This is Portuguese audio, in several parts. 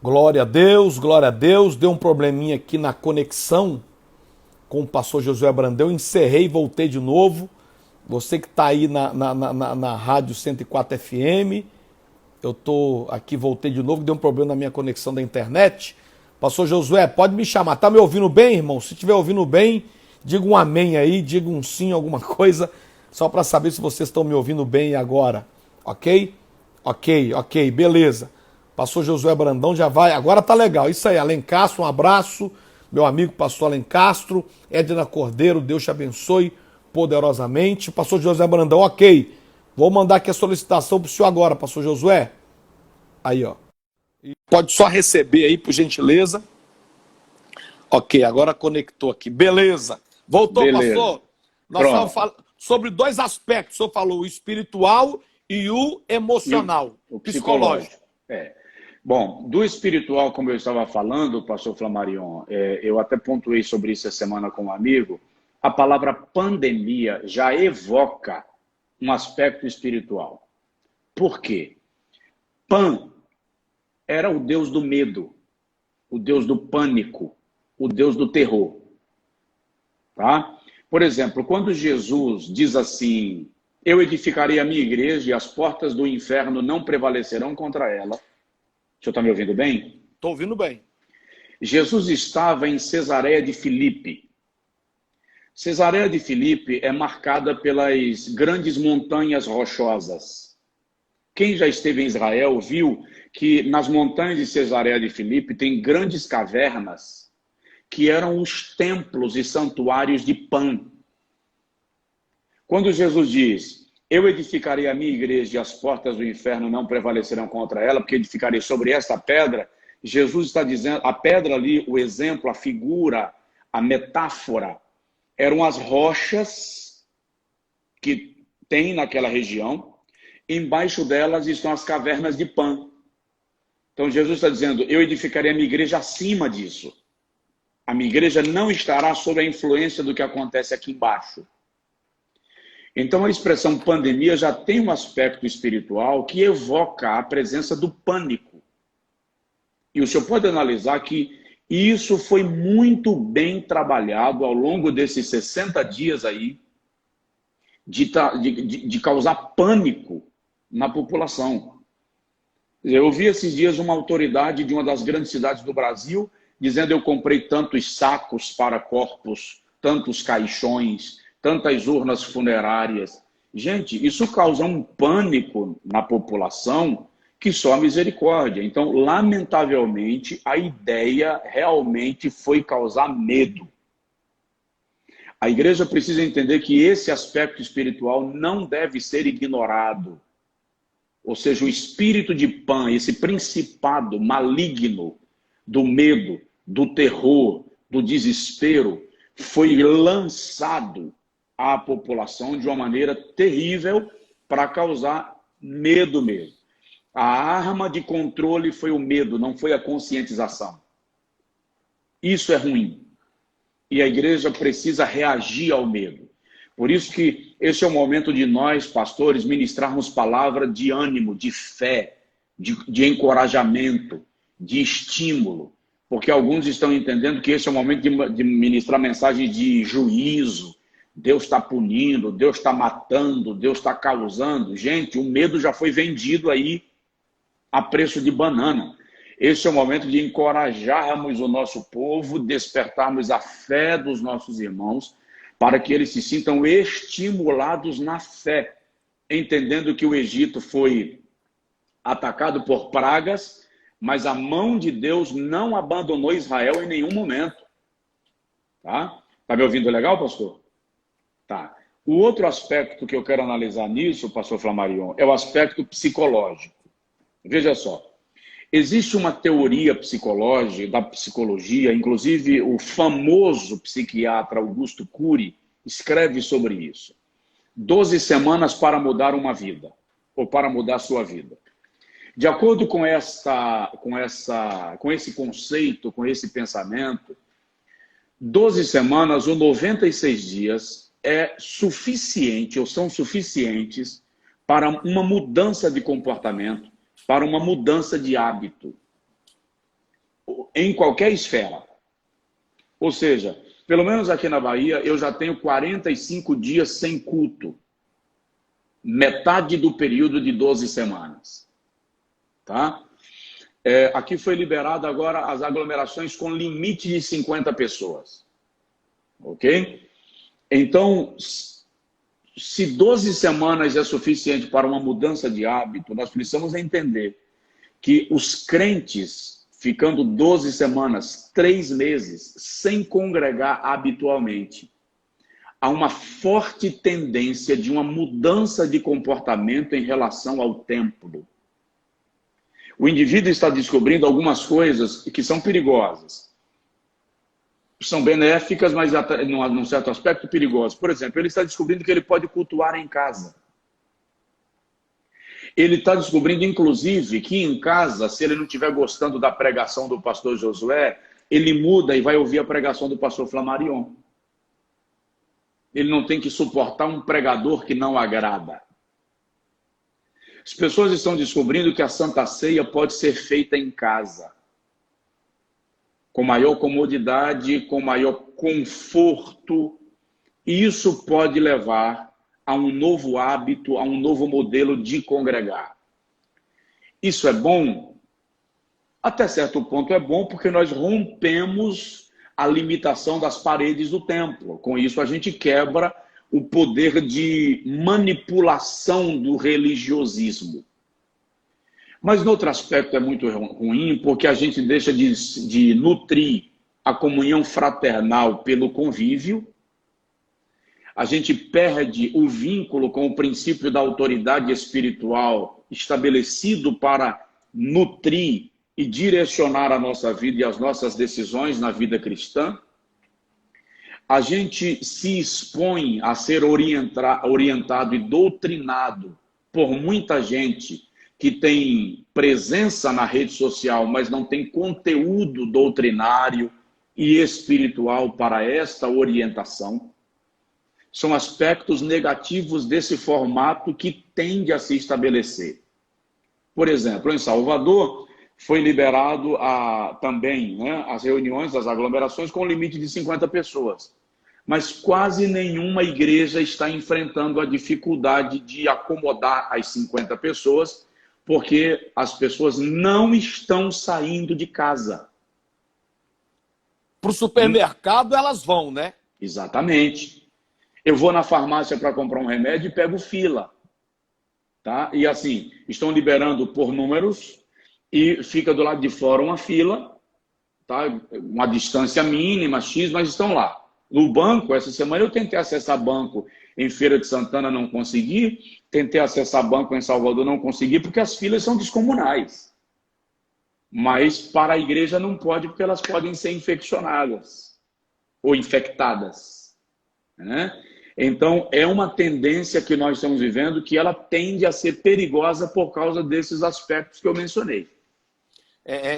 Glória a Deus. Deu um probleminha aqui na conexão com o pastor Josué Brandão. Encerrei e voltei de novo. Você que está aí na Rádio 104 FM, eu estou aqui, voltei de novo, deu um problema na minha conexão da internet. Pastor Josué, pode me chamar. Tá me ouvindo bem, irmão? Se estiver ouvindo bem, diga um amém aí, diga um sim, alguma coisa, só para saber se vocês estão me ouvindo bem agora. Ok? Ok, beleza. Pastor Josué Brandão já vai, agora tá legal. Isso aí, Alencastro, um abraço. Meu amigo pastor Alencastro, Edna Cordeiro, Deus te abençoe poderosamente. Pastor Josué Brandão, ok. Vou mandar aqui a solicitação pro senhor agora, pastor Josué. Aí, ó. Pode só receber aí, por gentileza. Ok, agora conectou aqui. Beleza. Voltou, Beleza. pastor? Nós estamos falando sobre dois aspectos. O senhor falou o espiritual e o emocional, o psicológico. Bom, do espiritual, como eu estava falando, pastor Flamarion, eu até pontuei sobre isso essa semana com um amigo, a palavra pandemia já evoca um aspecto espiritual. Por quê? Pan era o deus do medo, o deus do pânico, o deus do terror. Tá? Por exemplo, quando Jesus diz assim, eu edificarei a minha igreja e as portas do inferno não prevalecerão contra ela. O senhor está me ouvindo bem? Estou ouvindo bem. Jesus estava em Cesareia de Filipe. Cesareia de Filipe é marcada pelas grandes montanhas rochosas. Quem já esteve em Israel viu que nas montanhas de Cesareia de Filipe tem grandes cavernas que eram os templos e santuários de Pan. Quando Jesus diz, eu edificarei a minha igreja e as portas do inferno não prevalecerão contra ela, porque edificarei sobre esta pedra, Jesus está dizendo, a pedra ali, o exemplo, a figura, a metáfora, eram as rochas que tem naquela região, embaixo delas estão as cavernas de Pan. Então Jesus está dizendo, eu edificarei a minha igreja acima disso. A minha igreja não estará sob a influência do que acontece aqui embaixo. Então a expressão pandemia já tem um aspecto espiritual que evoca a presença do pânico. E o senhor pode analisar que isso foi muito bem trabalhado ao longo desses 60 dias aí, de causar pânico na população. Eu vi esses dias uma autoridade de uma das grandes cidades do Brasil dizendo eu comprei tantos sacos para corpos, tantos caixões, tantas urnas funerárias. Gente, isso causa um pânico na população que só a misericórdia. Então, lamentavelmente, a ideia realmente foi causar medo. A igreja precisa entender que esse aspecto espiritual não deve ser ignorado. Ou seja, o espírito de Pan, esse principado maligno do medo, do terror, do desespero, foi lançado à população de uma maneira terrível para causar medo mesmo. A arma de controle foi o medo, não foi a conscientização. Isso é ruim. E a igreja precisa reagir ao medo. Por isso que esse é o momento de nós, pastores, ministrarmos palavra de ânimo, de fé, de encorajamento, de estímulo. Porque alguns estão entendendo que esse é o momento de ministrar mensagem de juízo. Deus está punindo, Deus está matando, Deus está causando. Gente, o medo já foi vendido aí a preço de banana. Esse é o momento de encorajarmos o nosso povo, despertarmos a fé dos nossos irmãos, para que eles se sintam estimulados na fé, entendendo que o Egito foi atacado por pragas, mas a mão de Deus não abandonou Israel em nenhum momento. Tá? Tá me ouvindo legal, pastor? Tá. O outro aspecto que eu quero analisar nisso, pastor Flamarion, é o aspecto psicológico. Veja só. Existe uma teoria psicológica, da psicologia, inclusive o famoso psiquiatra Augusto Cury escreve sobre isso. 12 semanas para mudar uma vida, ou para mudar a sua vida. De acordo com esse conceito, com esse pensamento, 12 semanas ou 96 dias é suficiente, ou são suficientes, para uma mudança de comportamento, para uma mudança de hábito. em qualquer esfera. Ou seja, pelo menos aqui na Bahia, eu já tenho 45 dias sem culto. Metade do período de 12 semanas. Tá? Aqui foi liberado agora as aglomerações com limite de 50 pessoas. Ok? Então, se 12 semanas é suficiente para uma mudança de hábito, nós precisamos entender que os crentes, ficando 12 semanas, 3 meses, sem congregar habitualmente, há uma forte tendência de uma mudança de comportamento em relação ao templo. O indivíduo está descobrindo algumas coisas que são perigosas. São benéficas, mas num certo aspecto perigosas. Por exemplo, ele está descobrindo que ele pode cultuar em casa. Ele está descobrindo, inclusive, que em casa, se ele não estiver gostando da pregação do pastor Josué, ele muda e vai ouvir a pregação do pastor Flamarion. Ele não tem que suportar um pregador que não agrada. As pessoas estão descobrindo que a Santa Ceia pode ser feita em casa, com maior comodidade, com maior conforto. E isso pode levar a um novo hábito, a um novo modelo de congregar. Isso é bom? Até certo ponto é bom, porque nós rompemos a limitação das paredes do templo. Com isso, a gente quebra o poder de manipulação do religiosismo. Mas, no outro aspecto, é muito ruim, porque a gente deixa de nutrir a comunhão fraternal pelo convívio, a gente perde o vínculo com o princípio da autoridade espiritual estabelecido para nutrir e direcionar a nossa vida e as nossas decisões na vida cristã. A gente se expõe a ser orientado e doutrinado por muita gente que tem presença na rede social, mas não tem conteúdo doutrinário e espiritual para esta orientação. São aspectos negativos desse formato que tende a se estabelecer. Por exemplo, em Salvador, foi liberado também as reuniões, as aglomerações com limite de 50 pessoas. Mas quase nenhuma igreja está enfrentando a dificuldade de acomodar as 50 pessoas, porque as pessoas não estão saindo de casa. Para o supermercado elas vão, né? Exatamente. Eu vou na farmácia para comprar um remédio e pego fila. Tá? E assim, estão liberando por números e fica do lado de fora uma fila, tá? Uma distância mínima, X, mas estão lá. No banco, essa semana eu tentei acessar banco em Feira de Santana, não consegui. Tentei acessar banco em Salvador, não consegui, porque as filas são descomunais. Mas para a igreja não pode, porque elas podem ser infeccionadas ou infectadas, né? Então, é uma tendência que nós estamos vivendo que ela tende a ser perigosa por causa desses aspectos que eu mencionei.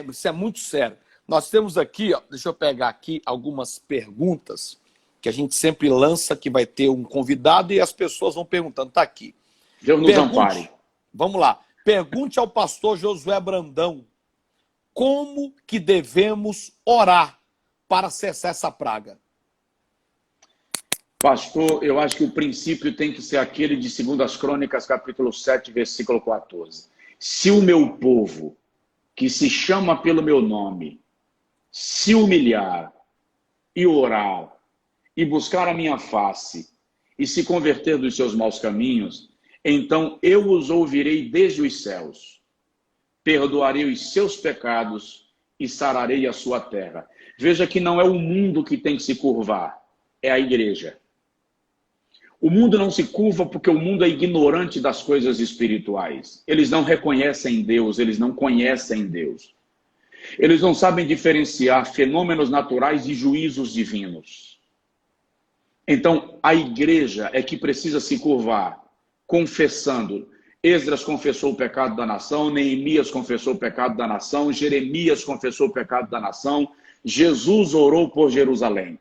Isso é muito sério. Nós temos aqui, deixa eu pegar aqui algumas perguntas que a gente sempre lança, que vai ter um convidado e as pessoas vão perguntando. Está aqui. Deus nos ampare. Vamos lá. Pergunte ao pastor Josué Brandão como que devemos orar para cessar essa praga. Pastor, eu acho que o princípio tem que ser aquele de 2 Crônicas, capítulo 7, versículo 14. Se o meu povo, que se chama pelo meu nome, se humilhar e orar e buscar a minha face e se converter dos seus maus caminhos, então eu os ouvirei desde os céus, perdoarei os seus pecados e sararei a sua terra. Veja que não é o mundo que tem que se curvar, é a igreja. O mundo não se curva porque o mundo é ignorante das coisas espirituais. Eles não reconhecem Deus, eles não conhecem Deus. Eles não sabem diferenciar fenômenos naturais e juízos divinos. Então, a igreja é que precisa se curvar, confessando. Esdras confessou o pecado da nação, Neemias confessou o pecado da nação, Jeremias confessou o pecado da nação, Jesus orou por Jerusalém.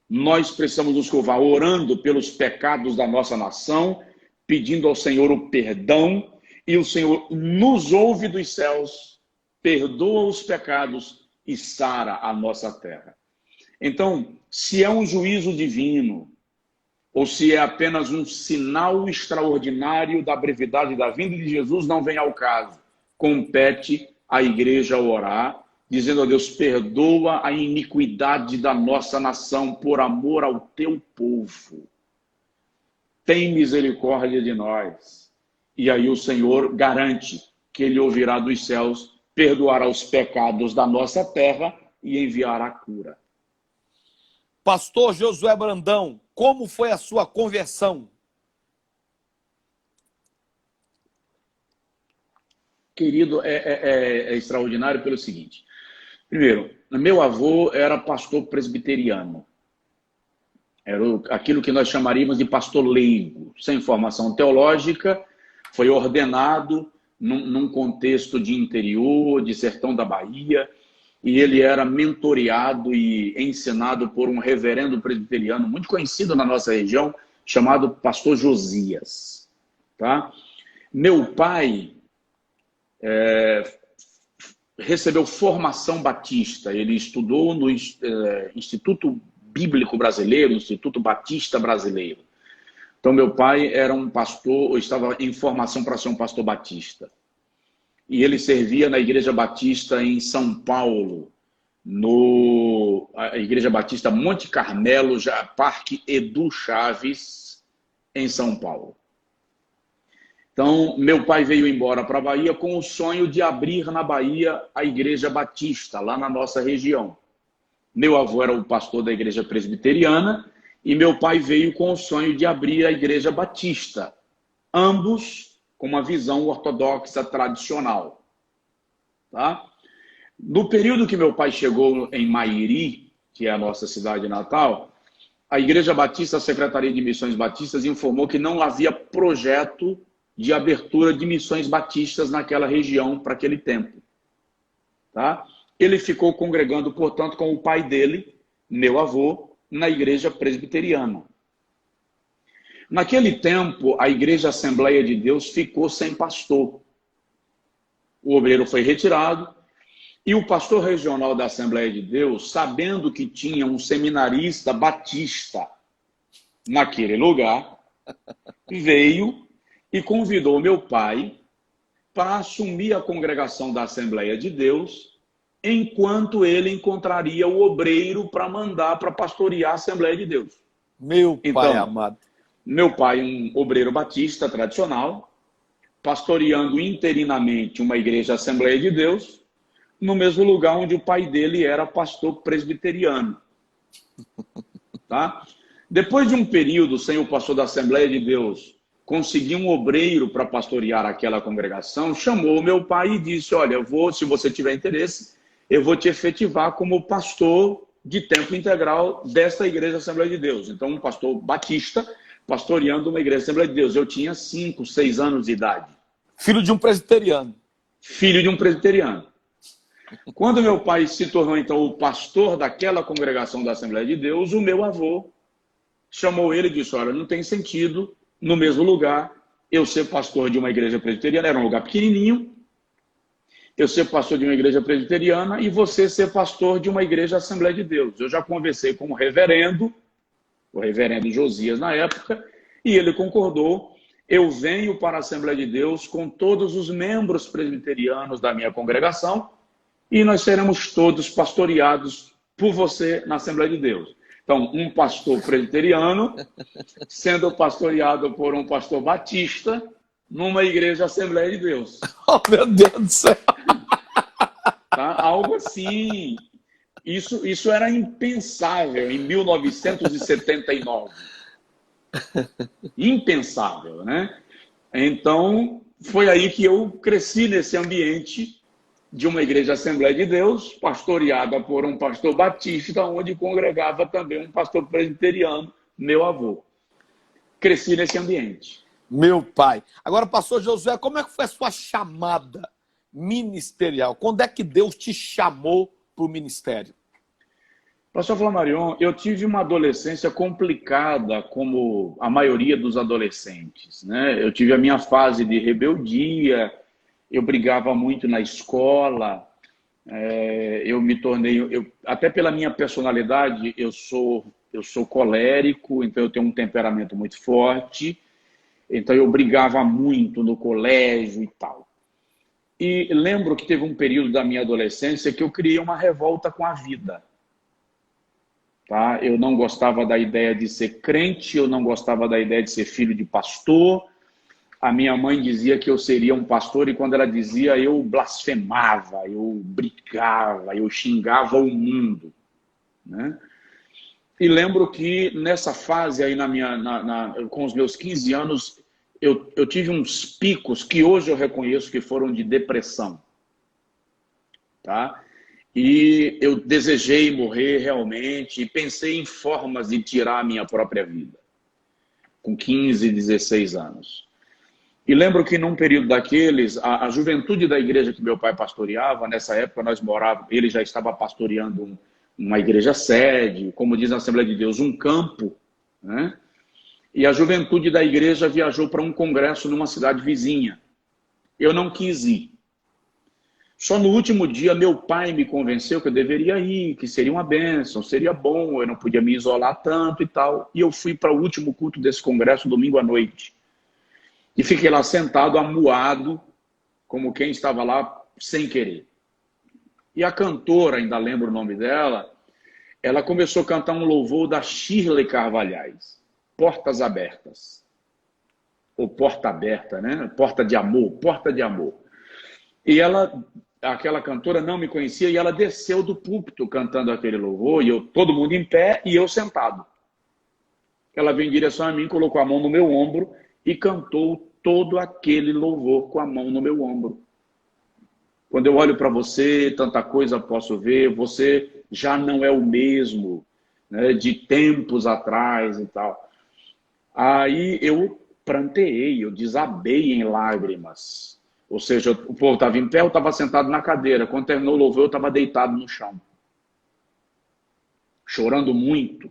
Nós precisamos nos curvar orando pelos pecados da nossa nação, pedindo ao Senhor o perdão, e o Senhor nos ouve dos céus, perdoa os pecados e sara a nossa terra. Então, se é um juízo divino, ou se é apenas um sinal extraordinário da brevidade da vinda de Jesus, não vem ao caso. Compete à igreja orar, dizendo a Deus, perdoa a iniquidade da nossa nação por amor ao teu povo. Tem misericórdia de nós. E aí o Senhor garante que ele ouvirá dos céus, perdoará os pecados da nossa terra e enviará a cura. Pastor Josué Brandão, como foi a sua conversão? Querido, é extraordinário pelo seguinte. Primeiro, meu avô era pastor presbiteriano. Era aquilo que nós chamaríamos de pastor leigo, sem formação teológica, foi ordenado num contexto de interior, de sertão da Bahia, e ele era mentoreado e ensinado por um reverendo presbiteriano muito conhecido na nossa região, chamado pastor Josias. Tá? Meu pai recebeu formação batista, ele estudou no Instituto Bíblico Brasileiro, Instituto Batista Brasileiro. Então, meu pai era um pastor, estava em formação para ser um pastor batista. E ele servia na Igreja Batista em São Paulo, a Igreja Batista Monte Carmelo, Parque Edu Chaves, em São Paulo. Então, meu pai veio embora para a Bahia com o sonho de abrir na Bahia a Igreja Batista, lá na nossa região. Meu avô era o pastor da Igreja Presbiteriana e meu pai veio com o sonho de abrir a Igreja Batista, ambos com uma visão ortodoxa tradicional. Tá? No período que meu pai chegou em Mairi, que é a nossa cidade natal, a Igreja Batista, a Secretaria de Missões Batistas, informou que não havia projeto de abertura de missões batistas naquela região para aquele tempo. Tá? Ele ficou congregando, portanto, com o pai dele, meu avô, na Igreja Presbiteriana. Naquele tempo, a Igreja Assembleia de Deus ficou sem pastor. O obreiro foi retirado e o pastor regional da Assembleia de Deus, sabendo que tinha um seminarista batista naquele lugar, veio e convidou meu pai para assumir a congregação da Assembleia de Deus, enquanto ele encontraria o obreiro para mandar para pastorear a Assembleia de Deus. Meu pai amado. Meu pai, um obreiro batista tradicional, pastoreando interinamente uma igreja Assembleia de Deus, no mesmo lugar onde o pai dele era pastor presbiteriano. Tá? Depois de um período sem o pastor da Assembleia de Deus conseguir um obreiro para pastorear aquela congregação, chamou meu pai e disse, olha, se você tiver interesse, eu vou te efetivar como pastor de tempo integral desta igreja Assembleia de Deus. Então, um pastor batista pastoreando uma igreja Assembleia de Deus. Eu tinha 5, 6 anos de idade. Filho de um presbiteriano. Filho de um presbiteriano. Quando meu pai se tornou, então, o pastor daquela congregação da Assembleia de Deus, o meu avô chamou ele e disse, olha, não tem sentido, no mesmo lugar, eu ser pastor de uma igreja presbiteriana, era um lugar pequenininho, eu ser pastor de uma igreja presbiteriana e você ser pastor de uma igreja Assembleia de Deus. Eu já conversei com o reverendo Josias na época, e ele concordou. Eu venho para a Assembleia de Deus com todos os membros presbiterianos da minha congregação e nós seremos todos pastoreados por você na Assembleia de Deus. Então, um pastor presbiteriano sendo pastoreado por um pastor batista numa igreja Assembleia de Deus. Oh, meu Deus do céu! Tá? Algo assim. Isso era impensável em 1979. Impensável, né? Então, foi aí que eu cresci nesse ambiente de uma igreja Assembleia de Deus, pastoreada por um pastor batista, onde congregava também um pastor presbiteriano, meu avô. Cresci nesse ambiente. Meu pai. Agora, pastor Josué, como é que foi a sua chamada ministerial? Quando é que Deus te chamou para o ministério? Pastor Flamarion, eu tive uma adolescência complicada, como a maioria dos adolescentes, né? Eu tive a minha fase de rebeldia, eu brigava muito na escola, eu me tornei, até pela minha personalidade, eu sou colérico, então eu tenho um temperamento muito forte, então eu brigava muito no colégio e tal. E lembro que teve um período da minha adolescência que eu criei uma revolta com a vida. Tá? Eu não gostava da ideia de ser crente, eu não gostava da ideia de ser filho de pastor. A minha mãe dizia que eu seria um pastor e quando ela dizia, eu blasfemava, eu brigava, eu xingava o mundo, né? E lembro que nessa fase aí com os meus 15 anos, eu tive uns picos que hoje eu reconheço que foram de depressão, tá? E eu desejei morrer realmente e pensei em formas de tirar a minha própria vida, com 15, 16 anos. E lembro que num período daqueles, a juventude da igreja que meu pai pastoreava, nessa época nós morávamos, ele já estava pastoreando uma igreja sede, como diz a Assembleia de Deus, um campo, né? E a juventude da igreja viajou para um congresso numa cidade vizinha. Eu não quis ir. Só no último dia, meu pai me convenceu que eu deveria ir, que seria uma bênção, seria bom, eu não podia me isolar tanto e tal. E eu fui para o último culto desse congresso, domingo à noite. E fiquei lá sentado, amuado, como quem estava lá sem querer. E a cantora, ainda lembro o nome dela, ela começou a cantar um louvor da Shirley Carvalhais, Portas Abertas. Ou Porta Aberta, né? Porta de Amor, Porta de Amor. E ela, aquela cantora não me conhecia e ela desceu do púlpito cantando aquele louvor, e todo mundo em pé e eu sentado. Ela veio em direção a mim, colocou a mão no meu ombro e cantou todo aquele louvor com a mão no meu ombro. Quando eu olho para você, tanta coisa posso ver, você já não é o mesmo, né, de tempos atrás e tal. Aí eu pranteei, eu desabei em lágrimas. Ou seja, o povo estava em pé, eu estava sentado na cadeira. Quando terminou o louvor, eu estava deitado no chão, chorando muito.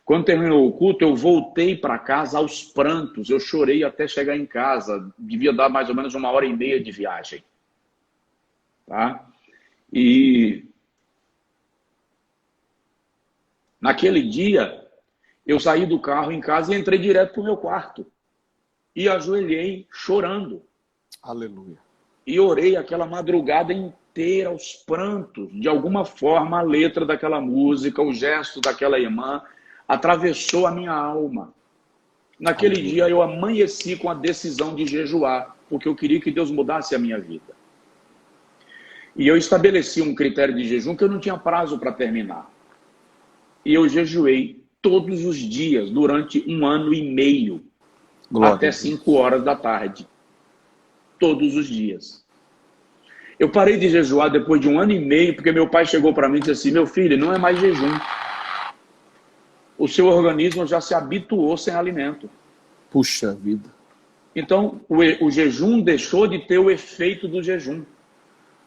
Quando terminou o culto, eu voltei para casa aos prantos. Eu chorei até chegar em casa. Devia dar mais ou menos 1h30 de viagem. Tá? E naquele dia, eu saí do carro em casa e entrei direto para o meu quarto. E ajoelhei chorando. Aleluia. E orei aquela madrugada inteira aos prantos. De alguma forma, a letra daquela música, o gesto daquela irmã, atravessou a minha alma. Naquele dia eu amanheci com a decisão de jejuar, porque eu queria que Deus mudasse a minha vida. E eu estabeleci um critério de jejum que eu não tinha prazo para terminar. E eu jejuei todos os dias, durante 1 ano e meio, até 5 horas da tarde. Todos os dias. Eu parei de jejuar depois de 1 ano e meio, porque meu pai chegou para mim e disse assim, meu filho, não é mais jejum. O seu organismo já se habituou sem alimento. Puxa vida. Então, o jejum deixou de ter o efeito do jejum.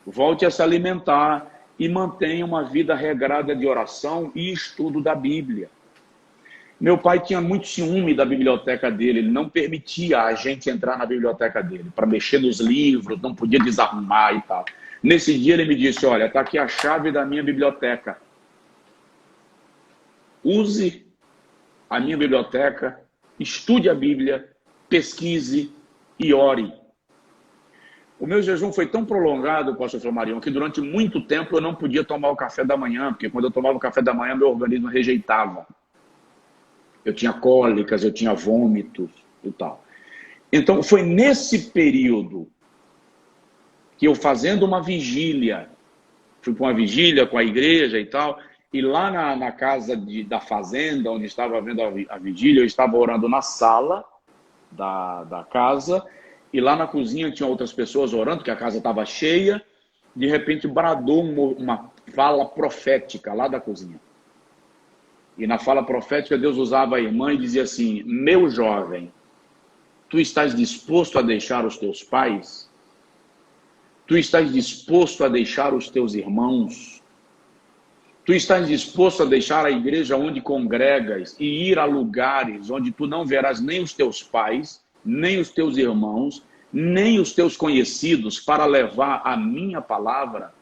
Volte a se alimentar e mantenha uma vida regrada de oração e estudo da Bíblia. Meu pai tinha muito ciúme da biblioteca dele, ele não permitia a gente entrar na biblioteca dele, para mexer nos livros, não podia desarrumar e tal. Nesse dia ele me disse, olha, está aqui a chave da minha biblioteca. Use a minha biblioteca, estude a Bíblia, pesquise e ore. O meu jejum foi tão prolongado, pastor Flamarion, que durante muito tempo eu não podia tomar o café da manhã, porque quando eu tomava o café da manhã, meu organismo rejeitava. Eu tinha cólicas, eu tinha vômitos e tal. Então, foi nesse período que eu, fazendo uma vigília, fui para uma vigília com a igreja e tal, e lá na casa da fazenda, onde estava havendo a vigília, eu estava orando na sala da casa, e lá na cozinha tinha outras pessoas orando, porque a casa estava cheia. De repente bradou uma fala profética lá da cozinha. E na fala profética Deus usava a irmã e dizia assim, meu jovem, tu estás disposto a deixar os teus pais? Tu estás disposto a deixar os teus irmãos? Tu estás disposto a deixar a igreja onde congregas e ir a lugares onde tu não verás nem os teus pais, nem os teus irmãos, nem os teus conhecidos para levar a minha palavra?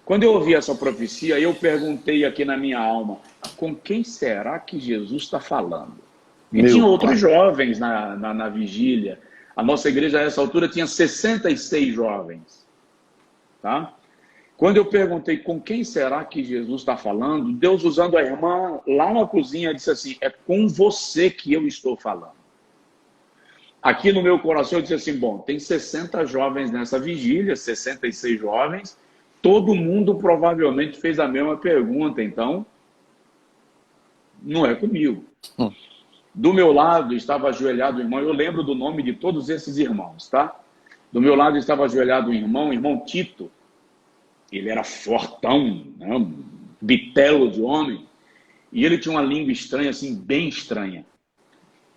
Quando eu ouvi essa profecia, eu perguntei aqui na minha alma, com quem será que Jesus está falando? E tinha Meu outros pai. jovens na vigília. A nossa igreja, a essa altura, tinha 66 jovens. Tá? Quando eu perguntei com quem será que Jesus está falando, Deus, usando a irmã lá na cozinha, disse assim, é com você que eu estou falando. Aqui no meu coração eu disse assim, bom, tem 60 jovens nessa vigília, 66 jovens, todo mundo provavelmente fez a mesma pergunta, então não é comigo. Do meu lado estava ajoelhado o irmão, eu lembro do nome de todos esses irmãos, tá? Do meu lado estava ajoelhado o irmão Tito. Ele era fortão, né? Um bitelo de homem, e ele tinha uma língua estranha, assim, bem estranha.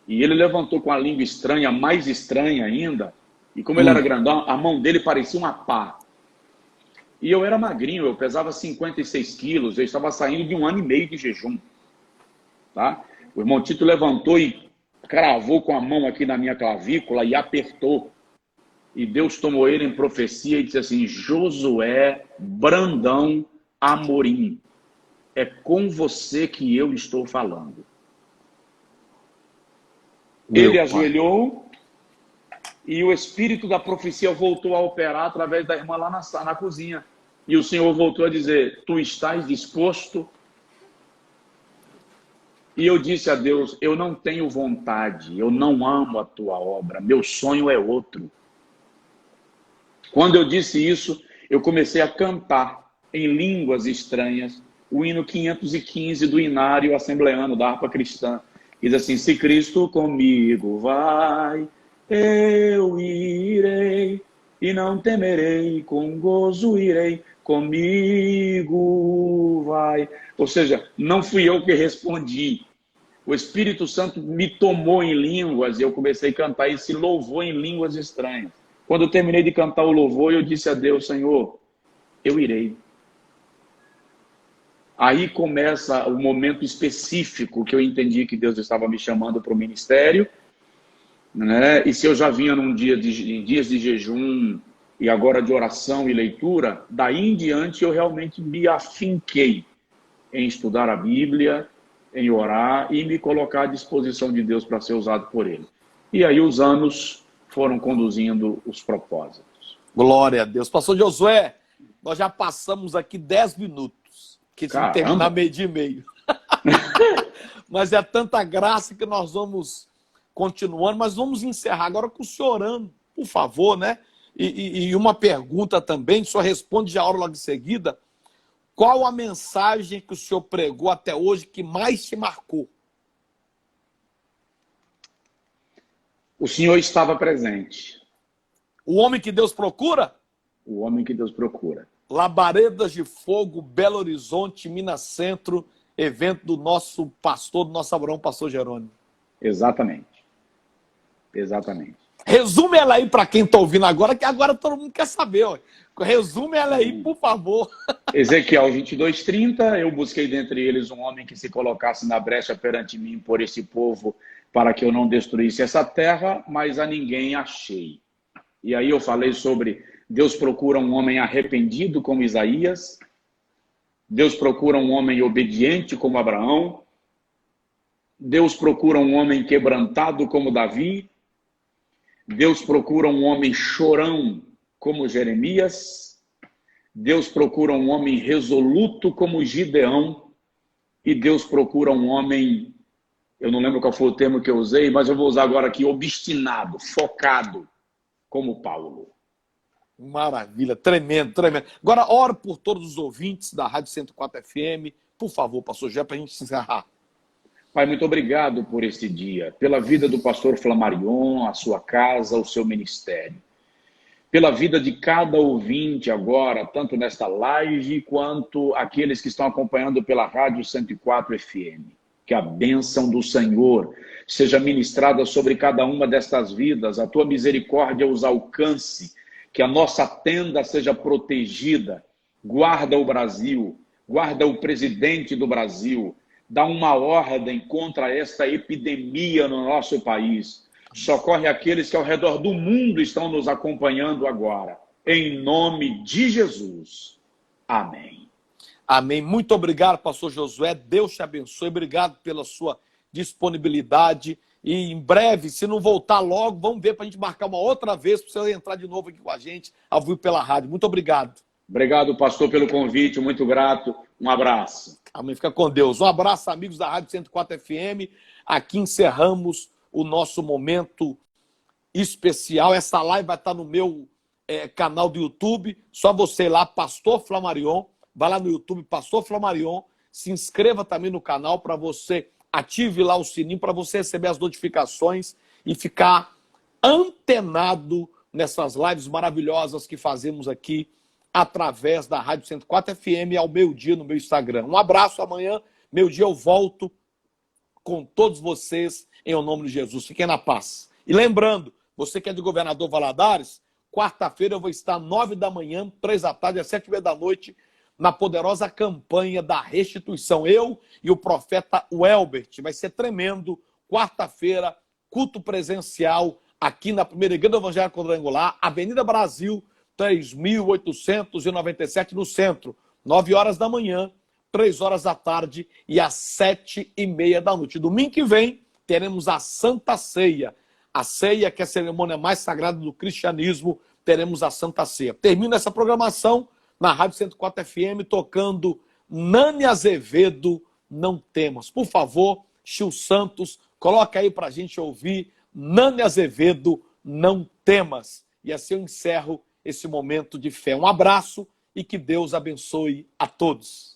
E ele levantou com a língua estranha, mais estranha ainda, e como ele era grandão, a mão dele parecia uma pá. E eu era magrinho, eu pesava 56 quilos, eu estava saindo de 1 ano e meio de jejum. Tá? O irmão Tito levantou e cravou com a mão aqui na minha clavícula e apertou. E Deus tomou ele em profecia e disse assim, Josué Brandão Amorim, é com você que eu estou falando. Ele ajoelhou e o espírito da profecia voltou a operar através da irmã lá na cozinha. E o Senhor voltou a dizer, tu estás disposto? E eu disse a Deus, eu não tenho vontade, eu não amo a tua obra, meu sonho é outro. Quando eu disse isso, eu comecei a cantar em línguas estranhas o hino 515 do Inário Assembleano, da harpa cristã. Diz assim, se Cristo comigo vai, eu irei, e não temerei, com gozo irei, comigo vai. Ou seja, não fui eu que respondi. O Espírito Santo me tomou em línguas e eu comecei a cantar esse louvor em línguas estranhas. Quando eu terminei de cantar o louvor, eu disse a Deus, Senhor, eu irei. Aí começa o momento específico que eu entendi que Deus estava me chamando para o ministério, né? E se eu já vinha em dias de jejum e agora de oração e leitura, daí em diante eu realmente me afinquei em estudar a Bíblia, em orar e me colocar à disposição de Deus para ser usado por Ele. E aí os anos foram conduzindo os propósitos. Glória a Deus. Pastor Josué, nós já passamos aqui 10 minutos, que se terminar meio de meio. Mas é tanta graça que nós vamos continuando, mas vamos encerrar agora com o senhor orando, por favor, né? E uma pergunta também, o senhor responde já logo em seguida. Qual a mensagem que o senhor pregou até hoje que mais te marcou? O Senhor estava presente. O homem que Deus procura? O homem que Deus procura. Labaredas de Fogo, Belo Horizonte, Minas Centro, evento do nosso pastor, do nosso Abraão, pastor Jerônimo. Exatamente. Exatamente. Resume ela aí para quem está ouvindo agora, que agora todo mundo quer saber. Ó. Resume ela aí, por favor. Ezequiel 22:30, eu busquei dentre eles um homem que se colocasse na brecha perante mim por esse povo, para que eu não destruísse essa terra, mas a ninguém achei. E aí eu falei sobre Deus procura um homem arrependido como Isaías, Deus procura um homem obediente como Abraão, Deus procura um homem quebrantado como Davi, Deus procura um homem chorão como Jeremias, Deus procura um homem resoluto como Gideão, e Deus procura um homem, eu não lembro qual foi o termo que eu usei, mas eu vou usar agora aqui, obstinado, focado, como Paulo. Maravilha, tremendo, tremendo. Agora, oro por todos os ouvintes da Rádio 104 FM, por favor, pastor Jé, para a gente encerrar. Pai, muito obrigado por esse dia, pela vida do pastor Flamarion, a sua casa, o seu ministério. Pela vida de cada ouvinte agora, tanto nesta live, quanto aqueles que estão acompanhando pela Rádio 104 FM. Que a bênção do Senhor seja ministrada sobre cada uma destas vidas, a tua misericórdia os alcance, que a nossa tenda seja protegida, guarda o Brasil, guarda o presidente do Brasil, dá uma ordem contra esta epidemia no nosso país. Socorre aqueles que ao redor do mundo estão nos acompanhando agora. Em nome de Jesus. Amém. Amém. Muito obrigado, pastor Josué. Deus te abençoe. Obrigado pela sua disponibilidade. E em breve, se não voltar logo, vamos ver para a gente marcar uma outra vez para você entrar de novo aqui com a gente, ao vivo pela rádio. Muito obrigado. Obrigado, pastor, pelo convite. Muito grato. Um abraço. Amém. Fica com Deus. Um abraço, amigos da Rádio 104 FM. Aqui encerramos o nosso momento especial. Essa live vai estar no meu canal do YouTube. Só você ir lá, Pastor Flamarion. Vai lá no YouTube, Pastor Flamarion. Se inscreva também no canal para você, ative lá o sininho para você receber as notificações e ficar antenado nessas lives maravilhosas que fazemos aqui através da Rádio 104 FM ao meio-dia no meu Instagram. Um abraço, amanhã, meio-dia eu volto com todos vocês em nome de Jesus. Fiquem na paz. E lembrando, você que é de Governador Valadares, quarta-feira eu vou estar 9 da manhã, 3 da tarde, às 7h30 da noite, na poderosa campanha da restituição. Eu e o profeta Welbert. Vai ser tremendo. Quarta-feira, culto presencial aqui na Primeira Igreja do Evangelho Quadrangular, Avenida Brasil, 3.897 no centro. 9 horas da manhã, 3 horas da tarde e às 7h30 da noite. Domingo que vem, teremos a Santa Ceia. A ceia, que é a cerimônia mais sagrada do cristianismo, teremos a Santa Ceia. Termino essa programação na Rádio 104 FM, tocando Nani Azevedo, Não Temas. Por favor, Chiu Santos, coloca aí pra gente ouvir Nani Azevedo, Não Temas. E assim eu encerro esse momento de fé. Um abraço e que Deus abençoe a todos.